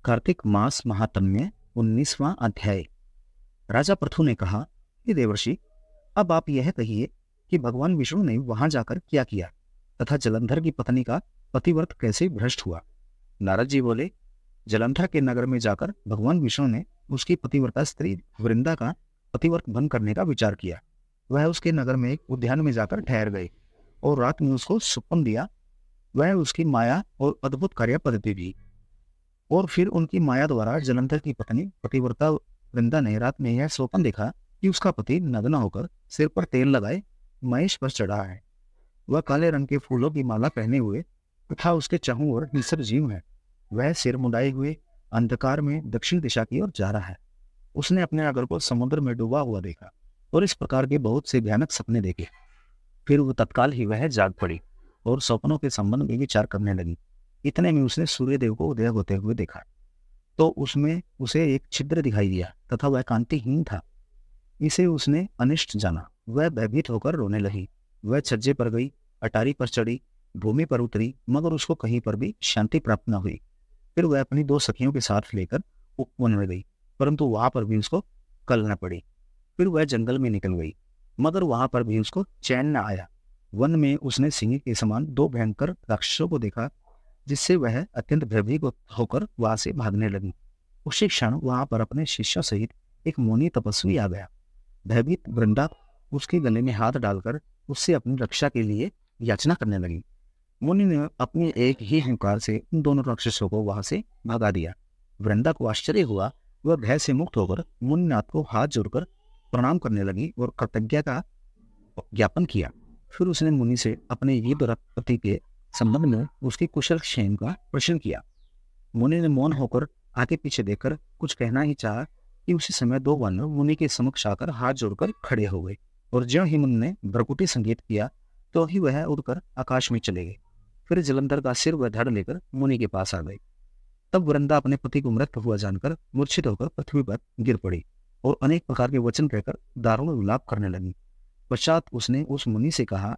कार्तिक मास महात्म्य 19वां अध्याय। राजा पृथु ने कहा, हे देवर्षि, अब आप यह कहिए कि भगवान विष्णु ने वहां जाकर क्या किया तथा जलंधर की पत्नी का पतिव्रत कैसे भ्रष्ट हुआ। नारद जी बोले, जलंधर के नगर में जाकर भगवान विष्णु ने उसकी पतिव्रता स्त्री वृंदा का पतिव्रत भंग करने का विचार किया। वह उसके नगर में एक उद्यान में जाकर ठहर गए और रात में उसको सुपन दिया। वह उसकी माया और अद्भुत कार्य पद्धति दी और फिर उनकी माया द्वारा जलंधर की पत्नी पतिव्रता वृंदा ने रात में यह स्वप्न देखा कि उसका पति नग्न होकर सिर पर तेल लगाए महेश पर चढ़ा है। वह काले रंग के फूलों की माला पहने हुए तथा उसके चारों ओर हिंसक जीव है। वह सिर मुंडाए हुए अंधकार में दक्षिण दिशा की ओर जा रहा है। उसने अपने नगर को समुद्र में डूबा हुआ देखा और इस प्रकार के बहुत से भयानक सपने देखे। फिर वो तत्काल ही वह जाग पड़ी और सपनों के संबंध में विचार करने लगी। इतने में उसने सूर्यदेव को उदय होते हुए देखा तो उसमें उसे एक छिद्र दिखाई दिया तथा वह कांतिहीन था। इसे उसने अनिष्ट जाना। वह भयभीत होकर रोने लगी। वह छज्जे पर गई, अटारी पर चढ़ी, भूमि पर उतरी, मगर उसको कहीं पर भी शांति प्राप्त न हुई। फिर वह अपनी दो सखियों के साथ लेकर उपवन में गई, परंतु वहां पर भी उसको कल न पड़ी। फिर वह जंगल में निकल गई, मगर वहां पर भी उसको चैन न आया। वन में उसने सिंह के समान दो भयंकर राक्षसों को देखा, जिससे वह अत्यंत भयभीत होकर वहां से भागने लगी। उसी क्षण वहां पर अपने शिष्यों सहित एक मुनि तपस्वी आ गया। भयभीत वृंदा उसके गले में हाथ डालकर उससे अपनी रक्षा के लिए याचना करने लगी। मुनि ने अपनी एक ही हुंकार से उन दोनों राक्षसों को वहां से भगा दिया। वृंदा को आश्चर्य हुआ। वह भय से मुक्त होकर मुनिनाथ को हाथ जोड़कर प्रणाम करने लगी और कृतज्ञता का ज्ञापन किया। फिर उसने मुनि से अपने युद्ध पति के संबंध में उसकी कुशल क्षेम का प्रश्न किया। मुनि ने मौन होकर आगे पीछे देखकर कुछ कहना ही चाहा कि उसी समय दो वानर मुनि के समक्ष आकर हाथ जोड़कर खड़े हो गए और ज्यों ही मुनि ने भ्रकुटी संगीत किया तो ही वह उड़कर आकाश में चले गए। फिर जलंधर का सिर व धड़ लेकर मुनि के पास आ गए। तब वृंदा अपने पति को मृत हुआ जानकर मूर्छित होकर पृथ्वी पर गिर पड़ी और अनेक प्रकार के वचन कहकर दारुण विलाप करने लगी। पश्चात उसने उस मुनि से कहा